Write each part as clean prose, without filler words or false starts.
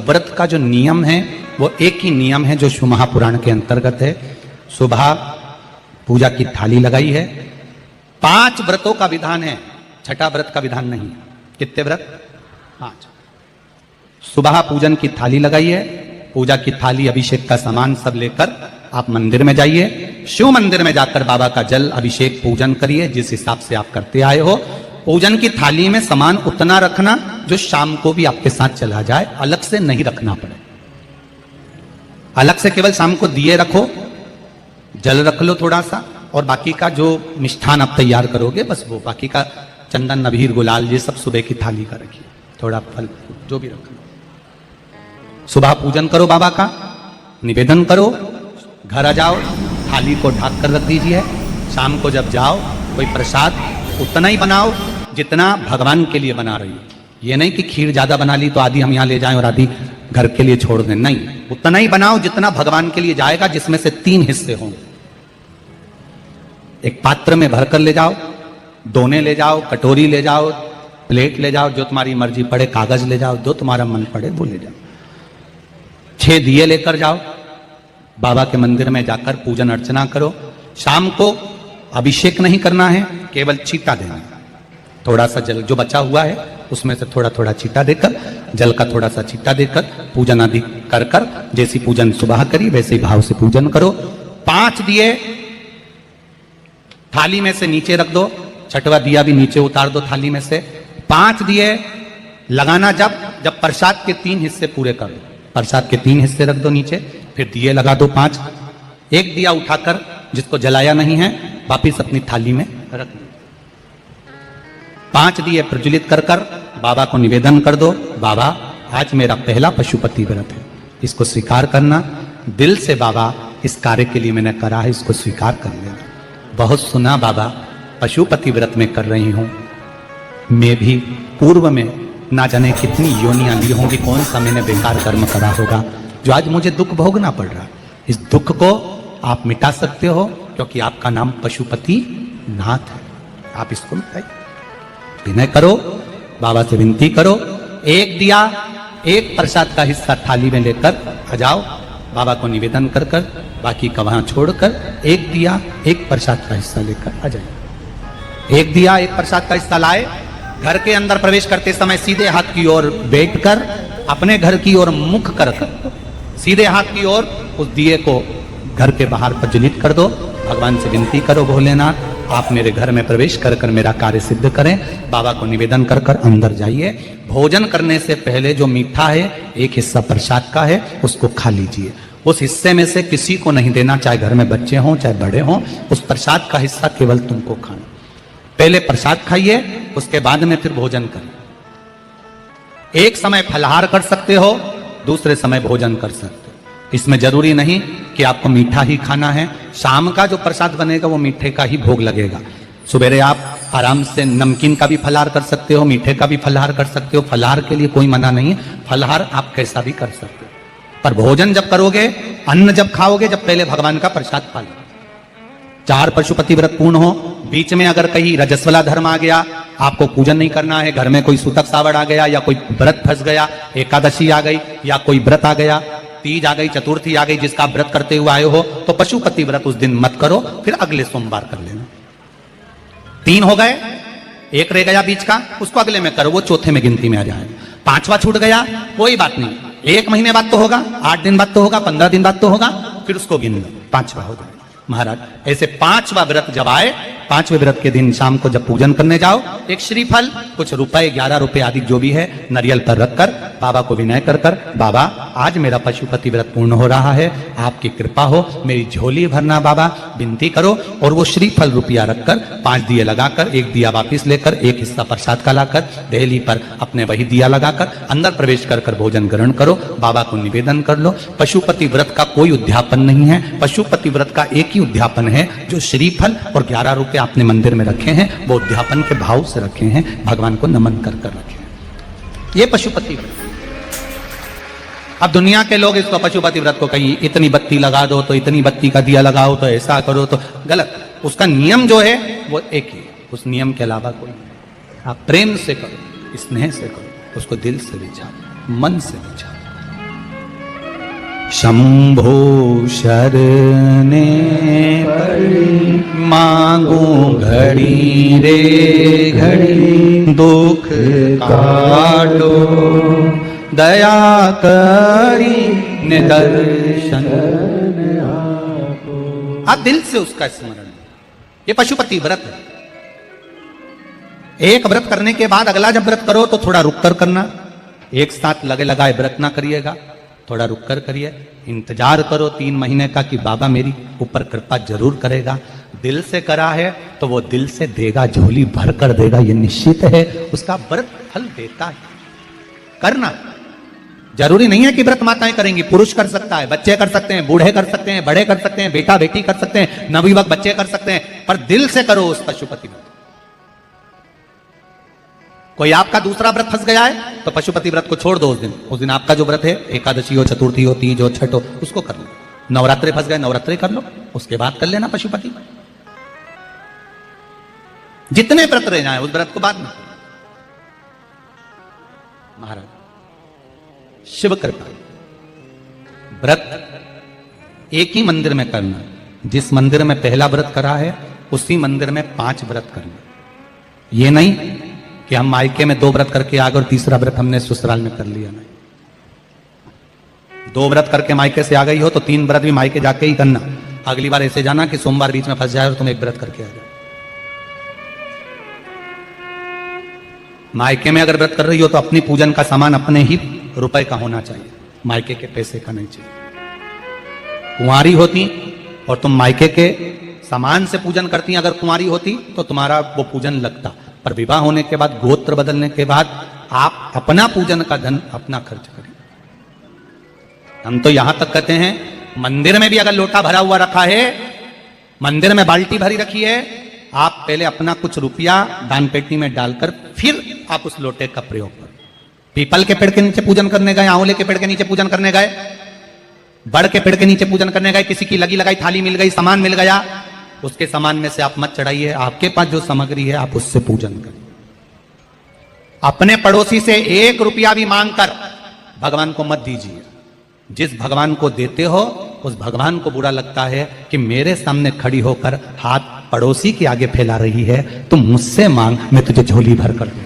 व्रत का जो नियम है वो एक ही नियम है जो शिव महापुराण के अंतर्गत है। सुबह पूजा की थाली लगाई है। 5 व्रतों का विधान है, छठा व्रत का विधान नहीं। कितने व्रत? 5। सुबह पूजन की थाली लगाई है। पूजा की थाली, अभिषेक का सामान सब लेकर आप मंदिर में जाइए। शिव मंदिर में जाकर बाबा का जल अभिषेक पूजन करिए जिस हिसाब से आप करते आए हो। पूजन की थाली में सामान उतना रखना जो शाम को भी आपके साथ चला जाए, अलग से नहीं रखना पड़े। अलग से केवल शाम को दिए रखो, जल रख लो थोड़ा सा, और बाकी का जो मिष्ठान आप तैयार करोगे बस वो, बाकी का चंदन नबीर गुलाल ये सब सुबह की थाली का रखिए, थोड़ा फल जो भी रखना। सुबह पूजन करो, बाबा का निवेदन करो, घर आ जाओ, थाली को ढक कर रख दीजिए। शाम को जब जाओ कोई प्रसाद उतना ही बनाओ जितना भगवान के लिए बना रही हो। ये नहीं कि खीर ज्यादा बना ली तो आधी हम यहाँ ले जाएं और आधी घर के लिए छोड़ दें, नहीं, उतना ही बनाओ जितना भगवान के लिए जाएगा, जिसमें से 3 हिस्से होंगे। एक पात्र में भरकर ले जाओ, दोने ले जाओ, कटोरी ले जाओ, प्लेट ले जाओ, जो तुम्हारी मर्जी पड़े, कागज ले जाओ, जो तुम्हारा मन पड़े वो ले जाओ। 6 दिए लेकर जाओ, बाबा के मंदिर में जाकर पूजन अर्चना करो। शाम को अभिषेक नहीं करना है, केवल छींटा देना है। थोड़ा सा जल जो बचा हुआ है उसमें से थोड़ा थोड़ा छींटा देकर, जल का थोड़ा सा छींटा देकर पूजन आदि कर कर, जैसी पूजन सुबह करी वैसे ही भाव से पूजन करो। 5 दिए थाली में से नीचे रख दो, 6वां दिया भी नीचे उतार दो थाली में से। 5 दिए लगाना जब प्रसाद के 3 हिस्से पूरे कर दो, प्रसाद के 3 हिस्से रख दो नीचे, फिर दिए लगा दो 5। एक दिया उठाकर जिसको जलाया नहीं है वापिस अपनी थाली में रख दो। 5 दिए प्रज्वलित कर कर बाबा को निवेदन कर दो, बाबा आज मेरा पहला पशुपति व्रत है, इसको स्वीकार करना। दिल से बाबा इस कार्य के लिए मैंने करा है, इसको स्वीकार कर लेना। बहुत सुना बाबा पशुपति व्रत में कर रही हूं, मैं भी पूर्व में ना जाने कितनी योनियां ली होंगी, कौन सा मैंने बेकार कर्म करा होगा जो आज मुझे दुख भोगना पड़ रहा है। इस दुख को आप मिटा सकते हो क्योंकि आपका नाम पशुपति नाथ है। आप इसको मिटाइए, विनय करो, बाबा से विनती करो। एक दिया, एक प्रसाद का हिस्सा थाली में लेकर आ जाओ, बाबा को निवेदन कर कर, बाकी का वहां छोड़कर एक दिया, एक प्रसाद का हिस्सा लेकर आ जाए। एक दिया, एक प्रसाद का हिस्सा लाए, घर के अंदर प्रवेश करते समय सीधे हाथ की ओर बैठकर, अपने घर की ओर मुख कर कर सीधे हाथ की ओर उस दिए को घर के बाहर प्रज्वलित कर दो। भगवान से विनती करो, भोलेनाथ आप मेरे घर में प्रवेश कर कर मेरा कार्य सिद्ध करें। बाबा को निवेदन कर कर अंदर जाइए। भोजन करने से पहले जो मीठा है, एक हिस्सा प्रसाद का है, उसको खा लीजिए। उस हिस्से में से किसी को नहीं देना, चाहे घर में बच्चे हों चाहे बड़े हों। उस प्रसाद का हिस्सा केवल तुमको खाना। पहले प्रसाद खाइए, उसके बाद में फिर भोजन करिए। एक समय फलाहार कर सकते हो, दूसरे समय भोजन कर सकते हो। इसमें जरूरी नहीं कि आपको मीठा ही खाना है। शाम का जो प्रसाद बनेगा वो मीठे का ही भोग लगेगा। सुबेरे आप आराम से नमकीन का भी फलाहार कर सकते हो, मीठे का भी फलाहार कर सकते हो। फलाहार के लिए कोई मना नहीं है, फलाहार आप कैसा भी कर सकते हो। पर भोजन जब करोगे, अन्न जब खाओगे, जब पहले भगवान का प्रसाद खा लो। 4 पशुपति व्रत पूर्ण हो, बीच में अगर कहीं रजस्वला धर्म आ गया, आपको पूजन नहीं करना है, घर में कोई सूतक सावड़ आ गया, या कोई व्रत फंस गया, एकादशी आ गई, या कोई व्रत आ गया, तीज आ गई, चतुर्थी आ गई, जिसका व्रत करते हुए आए हो, तो पशुपति व्रत उस दिन मत करो, फिर अगले सोमवार कर लेना। 3 हो गए, एक रह गया बीच का, उसको अगले में करो, वो चौथे में गिनती में आ जाए। 5वां छूट गया, कोई बात नहीं, 1 महीने बाद तो होगा, 8 दिन बाद तो होगा, 15 दिन बाद तो होगा, फिर उसको गिन लो, 5वां हो जाए। महाराज ऐसे 5वां व्रत जब आए, 5वें व्रत के दिन शाम को जब पूजन करने जाओ, एक श्रीफल, कुछ रुपए, 11 रुपए आदि जो भी है, नारियल पर रखकर बाबा को विनय कर कर, बाबा आज मेरा पशुपति व्रत पूर्ण हो रहा है, आपकी कृपा हो, मेरी झोली भरना बाबा, विनती करो। और वो श्रीफल रुपया रखकर 5 दिए लगाकर, एक दिया वापिस लेकर, एक हिस्सा प्रसाद का लाकर देहली पर अपने वही दिया लगाकर अंदर प्रवेश कर कर भोजन ग्रहण करो। बाबा को निवेदन कर लो। पशुपति व्रत का कोई उद्यापन नहीं है, पशुपति व्रत का एक ही उद्यापन है, जो श्रीफल और 11 रुपए आपने मंदिर में रखे हैं, वो उद्यापन के भाव से रखे हैं, भगवान को नमन कर कर रखे हैं। ये पशुपति व्रत। अब दुनिया के लोग इसको पशुपति व्रत को कहीं इतनी बत्ती लगा दो, तो इतनी बत्ती का दिया लगाओ, तो ऐसा करो, तो गलत। उसका नियम जो है वो एक ही, उस नियम के अलावा कोई नहीं। आप प्रेम से करो, स्नेह से करो, उसको दिल से विचारो, मन से विचारो। शंभो शरणे पड़ी, मांगू घड़ी रे घड़ी, दुख काटो दया करी निदर्शन। आप दिल से उसका स्मरण, ये पशुपति व्रत है। एक व्रत करने के बाद अगला जब व्रत करो तो थोड़ा रुक कर करना, एक साथ लगे लगाए व्रत ना करिएगा, थोड़ा रुक कर करिए, इंतजार करो 3 महीने का कि बाबा मेरी ऊपर कृपा जरूर करेगा। दिल से करा है तो वो दिल से देगा, झोली भर कर देगा, ये निश्चित है, उसका व्रत फल देता है। करना जरूरी नहीं है कि व्रत माताएं करेंगी, पुरुष कर सकता है, बच्चे कर सकते हैं, बूढ़े कर सकते हैं, बड़े कर सकते हैं, बेटा बेटी कर सकते हैं, नवयुवक बच्चे कर सकते हैं, पर दिल से करो उस पशुपति व्रत। कोई आपका दूसरा व्रत फंस गया है तो पशुपति व्रत को छोड़ दो। उस दिन आपका जो व्रत है, एकादशी हो, चतुर्थी हो, तीज हो, छठ हो, उसको कर लो। नवरात्रे फंस गए, नवरात्रे कर लो, उसके बाद कर लेना पशुपति। जितने व्रत रह जाए उस व्रत को बाद में। महाराज शिव कृपा, व्रत एक ही मंदिर में करना। जिस मंदिर में पहला व्रत करा है उसी मंदिर में 5 व्रत करना। ये नहीं कि हम मायके में 2 व्रत करके आ गए और तीसरा व्रत हमने ससुराल में कर लिया। नहीं, 2 व्रत करके मायके से आ गई हो तो 3 व्रत भी मायके जाके ही करना। अगली बार ऐसे जाना कि सोमवार बीच में फंस जाए और तुम 1 व्रत करके आ जाओ। मायके में अगर व्रत कर रही हो तो अपनी पूजन का सामान अपने ही रुपए का होना चाहिए, मायके के पैसे का नहीं चाहिए। कुंवारी होती और तुम मायके के सामान से पूजन करती, अगर कुंवारी होती तो तुम्हारा वो पूजन लगता, पर विवाह होने के बाद, गोत्र बदलने के बाद आप अपना पूजन का धन अपना खर्च करिए। हम तो यहां तक कहते हैं मंदिर में भी अगर लोटा भरा हुआ रखा है, मंदिर में बाल्टी भरी रखी है, आप पहले अपना कुछ रुपया दान पेटी में डालकर फिर आप उस लोटे का प्रयोग करें। पीपल के पेड़ के नीचे पूजन करने गए, आंवले के पेड़ के नीचे पूजन करने गए, बड़ के पेड़ के नीचे पूजन करने गए, किसी की लगी लगाई थाली मिल गई, सामान मिल गया, उसके सामान में से आप मत चढ़ाइए। आपके पास जो सामग्री है आप उससे पूजन करिए। अपने पड़ोसी से 1 रुपया भी मांगकर भगवान को मत दीजिए। जिस भगवान को देते हो उस भगवान को बुरा लगता है कि मेरे सामने खड़ी होकर हाथ पड़ोसी के आगे फैला रही है, तुम मुझसे मांग, मैं तुझे झोली भर कर दूं।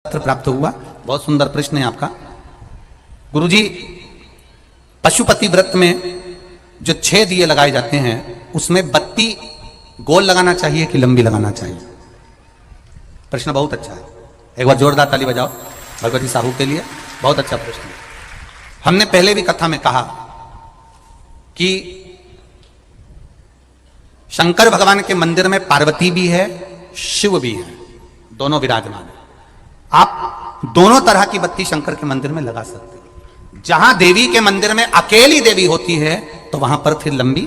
पत्र प्राप्त हुआ। बहुत सुंदर प्रश्न है आपका। गुरुजी, पशुपति व्रत में जो 6 दिए लगाए जाते हैं उसमें बत्ती गोल लगाना चाहिए कि लंबी लगाना चाहिए? प्रश्न बहुत अच्छा है, एक बार जोरदार ताली बजाओ भगवती साहू के लिए। बहुत अच्छा प्रश्न है। हमने पहले भी कथा में कहा कि शंकर भगवान के मंदिर में पार्वती भी है, शिव भी है, दोनों विराजमान है। आप दोनों तरह की बत्ती शंकर के मंदिर में लगा सकते हैं। जहां देवी के मंदिर में अकेली देवी होती है तो वहां पर फिर लंबी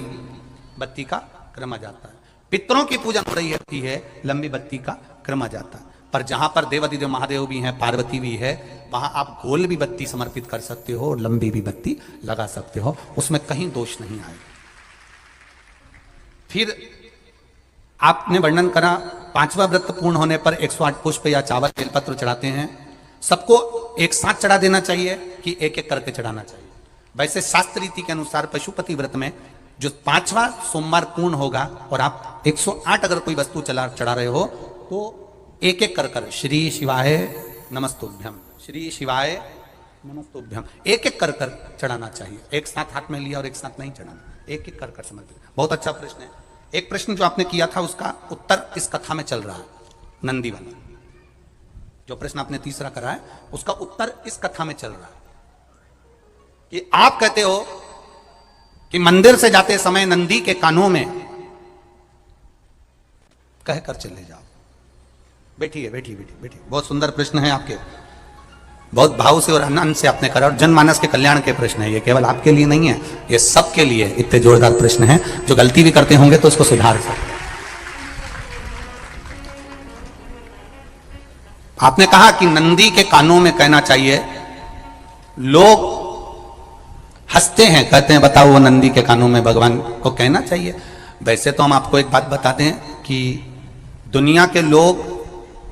बत्ती का क्रम आ जाता है। पितरों की पूजन हो रही होती है, लंबी बत्ती का क्रम आ जाता है। पर जहां पर देवादिदेव महादेव भी हैं, पार्वती भी है, वहां आप गोल भी बत्ती समर्पित कर सकते हो और लंबी भी बत्ती लगा सकते हो, उसमें कहीं दोष नहीं आएगा। फिर आपने वर्णन करा 5वां व्रत पूर्ण होने पर 108 पुष्प या चावल बेलपत्र चढ़ाते हैं। सबको एक साथ चढ़ा देना चाहिए कि एक एक करके चढ़ाना चाहिए? वैसे शास्त्र रीति के अनुसार पशुपति व्रत में जो 5वां सोमवार पूर्ण होगा और आप 108 अगर कोई वस्तु चढ़ा रहे हो तो एक एक कर श्री शिवाय नमस्तुभ्यम, श्री शिवाय नमस्तुभ्यम, एक एक कर चढ़ाना चाहिए। एक साथ हाथ में लिया और एक साथ नहीं चढ़ाना, एक एक कर समर्पित। बहुत अच्छा प्रश्न है। एक प्रश्न जो आपने किया था उसका उत्तर इस कथा में चल रहा है, नंदी वाला। जो प्रश्न आपने तीसरा करा है उसका उत्तर इस कथा में चल रहा है कि आप कहते हो कि मंदिर से जाते समय नंदी के कानों में कहकर चले जाओ। बैठिए बैठिए बैठिए बैठिए। बहुत सुंदर प्रश्न है आपके, बहुत भाव से और आनंद से आपने करा, और जनमानस के कल्याण के प्रश्न है ये, केवल आपके लिए नहीं है, ये सबके लिए इतने जोरदार प्रश्न है। जो गलती भी करते होंगे तो उसको सुधार सकते। आपने कहा कि नंदी के कानों में कहना चाहिए। लोग हंसते हैं, कहते हैं बताओ वो नंदी के कानों में भगवान को कहना चाहिए। वैसे तो हम आपको एक बात बताते हैं कि दुनिया के लोग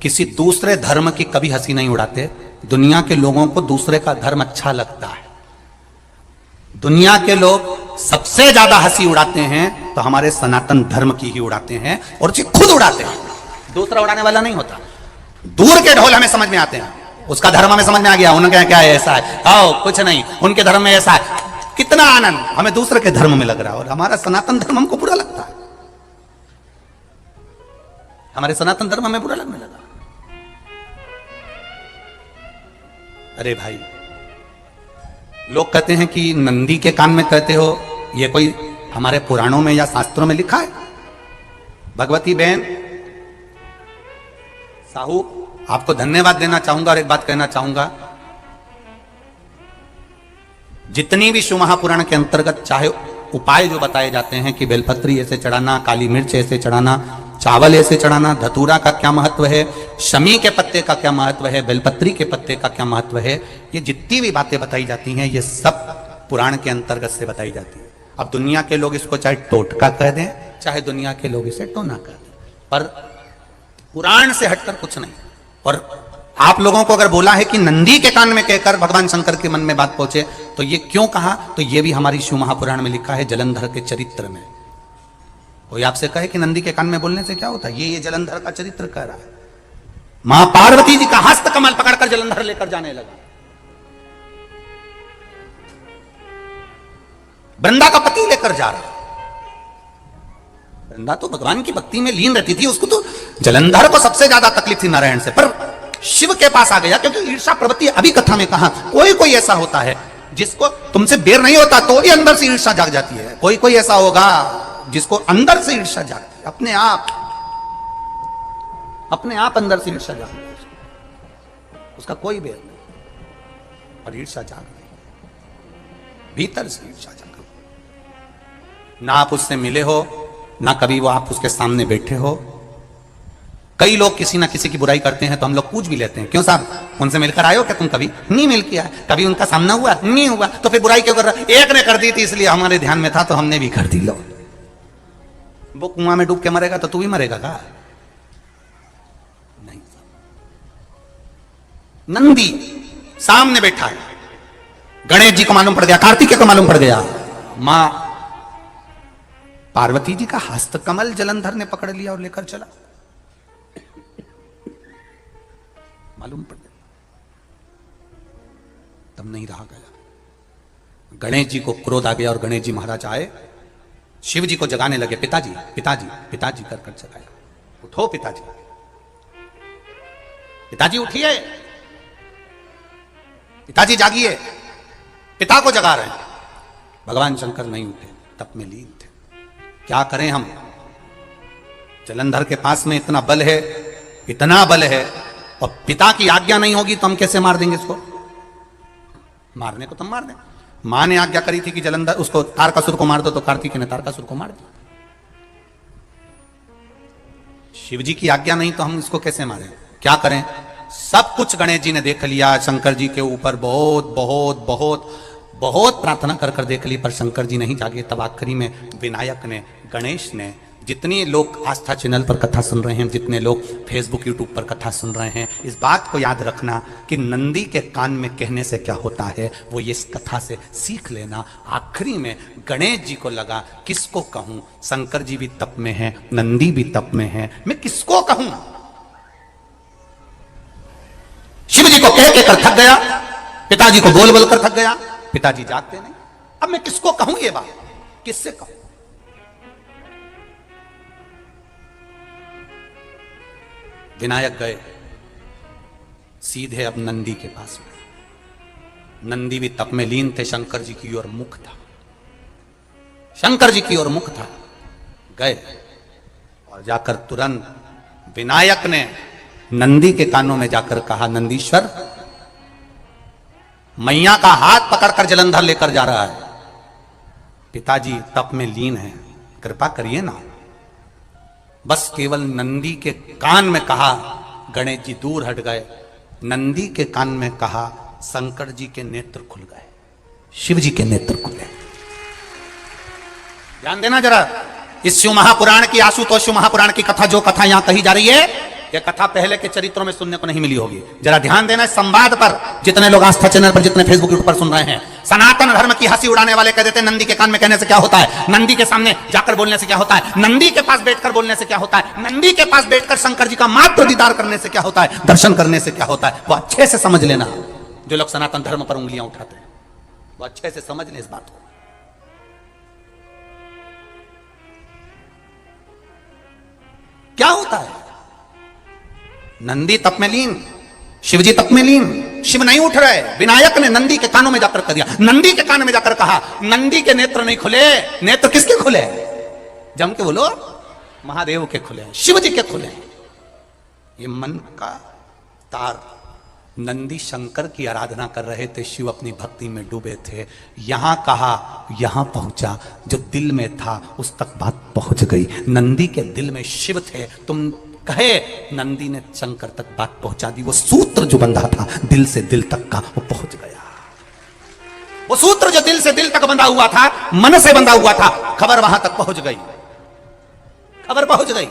किसी दूसरे धर्म की कभी हंसी नहीं उड़ाते। दुनिया के लोगों को दूसरे का धर्म अच्छा लगता है। दुनिया के लोग सबसे ज्यादा हंसी उड़ाते हैं तो हमारे सनातन धर्म की ही उड़ाते हैं, और उसे खुद उड़ाते हैं, दूसरा उड़ाने वाला नहीं होता। दूर के ढोल हमें समझ में आते हैं, उसका धर्म हमें समझ में आ गया, उनका क्या है, ऐसा है, आओ कुछ नहीं, उनके धर्म में ऐसा है, कितना आनंद हमें दूसरे के धर्म में लग रहा है, और हमारा सनातन धर्म हमको बुरा लगता है, हमारे सनातन धर्म हमें बुरा लगने लगा। अरे भाई, लोग कहते हैं कि नंदी के कान में कहते हो, ये कोई हमारे पुराणों में या शास्त्रों में लिखा है? भगवती बहन साहू, आपको धन्यवाद देना चाहूंगा और एक बात कहना चाहूंगा, जितनी भी शिव महापुराण के अंतर्गत चाहे उपाय जो बताए जाते हैं कि बेलपत्री ऐसे चढ़ाना, काली मिर्च ऐसे चढ़ाना, चावल ऐसे चढ़ाना, धतूरा का क्या महत्व है, शमी के पत्ते का क्या महत्व है, बेलपत्री के पत्ते का क्या महत्व है, ये जितनी भी बातें बताई जाती हैं ये सब पुराण के अंतर्गत से बताई जाती है। अब दुनिया के लोग इसको चाहे टोटका कह दें, चाहे दुनिया के लोग इसे टोना कह दें, पर पुराण से हटकर कुछ नहीं। और आप लोगों को अगर बोला है कि नंदी के कान में कहकर भगवान शंकर के मन में बात पहुंचे, तो ये क्यों कहा, तो ये भी हमारी शिव महापुराण में लिखा है, जलंधर के चरित्र में। कोई आपसे कहे कि नंदी के कान में बोलने से क्या होता है, ये जलंधर का चरित्र कह रहा है। मां पार्वती जी का हस्त कमल पकड़कर जलंधर लेकर जाने लगा, वृंदा का पति लेकर जा रहा। वृंदा तो भगवान की भक्ति में लीन रहती थी, उसको तो जलंधर को सबसे ज्यादा तकलीफ थी नारायण से, पर शिव के पास आ गया, क्योंकि ईर्षा प्रवृत्ति, अभी कथा में कहा, कोई कोई ऐसा होता है जिसको तुमसे बेर नहीं होता तो भी अंदर से ईर्षा जाग जाती है, कोई कोई ऐसा होगा जिसको अंदर से ईर्षा जागती है, अपने आप अंदर से ईर्षा जागती है, उसका कोई बेर नहीं, और ईर्षा जाग रही, भीतर से ईर्षा जाग रही। ना आप उससे मिले हो, ना कभी वो आप उसके सामने बैठे हो। कई लोग किसी ना किसी की बुराई करते हैं तो हम लोग पूछ भी लेते हैं, क्यों साहब उनसे मिलकर आए हो क्या तुम? कभी नहीं मिल किया, कभी उनका सामना हुआ नहीं हुआ, तो फिर बुराई क्यों कर रहा? एक ने कर दी थी इसलिए हमारे ध्यान में था तो हमने भी कर दी। लो, वो कुआं में डूब के मरेगा तो तू भी मरेगा का? नहीं। नंदी सामने बैठा है, गणेश जी को मालूम पड़ गया, कार्तिकेय को मालूम पड़ गया, मां पार्वती जी का हस्त कमल जलंधर ने पकड़ लिया और लेकर चला, मालूम पड़ गया, तब नहीं रहा गया। गणेश जी को क्रोध आ गया और गणेश जी महाराज आए, शिव जी को जगाने लगे, पिताजी पिताजी पिताजी कर कर जगाया, उठो पिताजी, पिताजी उठिए, पिताजी जागिए, पिता को जगा रहे हैं। भगवान शंकर नहीं उठे, तप में लीन थे। क्या करें हम, जलंधर के पास में इतना बल है, इतना बल है, और पिता की आज्ञा नहीं होगी तो हम कैसे मार देंगे इसको? मारने को तो मार दें। मां ने आज्ञा करी थी कि जलंधर उसको तारकासुर को मार दो, तो कार्तिकेय ने तारकासुर को मार दिया। शिव जी की आज्ञा नहीं तो हम इसको कैसे मारें? क्या करें? सब कुछ गणेश जी ने देख लिया, शंकर जी के ऊपर बहुत बहुत बहुत बहुत प्रार्थना कर कर देख ली, पर शंकर जी नहीं जागे। तब आखिरी में विनायक ने, गणेश ने, जितने लोग आस्था चैनल पर कथा सुन रहे हैं, जितने लोग फेसबुक यूट्यूब पर कथा सुन रहे हैं, इस बात को याद रखना कि नंदी के कान में कहने से क्या होता है वो ये इस कथा से सीख लेना। आखिरी में गणेश जी को लगा किसको कहूं, शंकर जी भी तप में है, नंदी भी तप में है, मैं किसको कहूं? शिव जी को कह के कर थक गया, पिताजी को बोल बोल कर थक गया, पिताजी जागते नहीं। अब मैं किसको कहूं ये बात, किससे कहूं? विनायक गए सीधे अब नंदी के पास में। नंदी भी तप में लीन थे, शंकर जी की ओर मुख था, शंकर जी की ओर मुख था। गए और जाकर तुरंत विनायक ने नंदी के कानों में जाकर कहा, नंदीश्वर, मैया का हाथ पकड़कर जलंधर लेकर जा रहा है, पिताजी तप में लीन है, कृपा करिए ना। बस केवल नंदी के कान में कहा, गणेश जी दूर हट गए। नंदी के कान में कहा, शंकर जी के नेत्र खुल गए, शिव जी के नेत्र खुले। ध्यान देना जरा, इस शिव महापुराण की, आशुतोष शिव महापुराण की कथा, जो कथा यहां कही जा रही है, ये कथा पहले के चरित्रों में सुनने को नहीं मिली होगी। जरा ध्यान देना इस संवाद पर, जितने लोग आस्था चैनल पर, जितने फेसबुक यूट्यूब पर सुन रहे हैं। सनातन धर्म की हंसी उड़ाने वाले कह देते हैं नंदी के कान में कहने से क्या होता है, नंदी के सामने जाकर बोलने से क्या होता है, नंदी के पास बैठकर बोलने से क्या होता है, नंदी के पास बैठकर शंकर जी का मात्र दीदार करने से क्या होता है, दर्शन करने से क्या होता है। वो अच्छे से समझ लेना, जो लोग सनातन धर्म पर उंगलियां उठाते हैं वो अच्छे से समझ लें इस बात को। क्या होता है, नंदी तप में लीन, शिवजी तप में लीन, शिव नहीं उठ रहे। विनायक ने नंदी के कानों में जाकर कह दिया, नंदी के कान में जाकर कहा, नंदी के नेत्र नहीं खुले, नेत्र किसके खुले? जम के बोलो, महादेव के खुले, शिव जी के खुले। ये मन का तार, नंदी शंकर की आराधना कर रहे थे, शिव अपनी भक्ति में डूबे थे। यहां कहा, यहां पहुंचा, जो दिल में था उस तक बात पहुंच गई। नंदी के दिल में शिव थे, तुम कहे, नंदी ने शंकर तक बात पहुंचा दी। वो सूत्र जो बंधा था दिल से दिल तक का, वो पहुंच गया। वो सूत्र जो दिल से दिल तक बंधा हुआ था, मन से बंधा हुआ था, खबर वहां तक पहुंच गई, खबर पहुंच गई।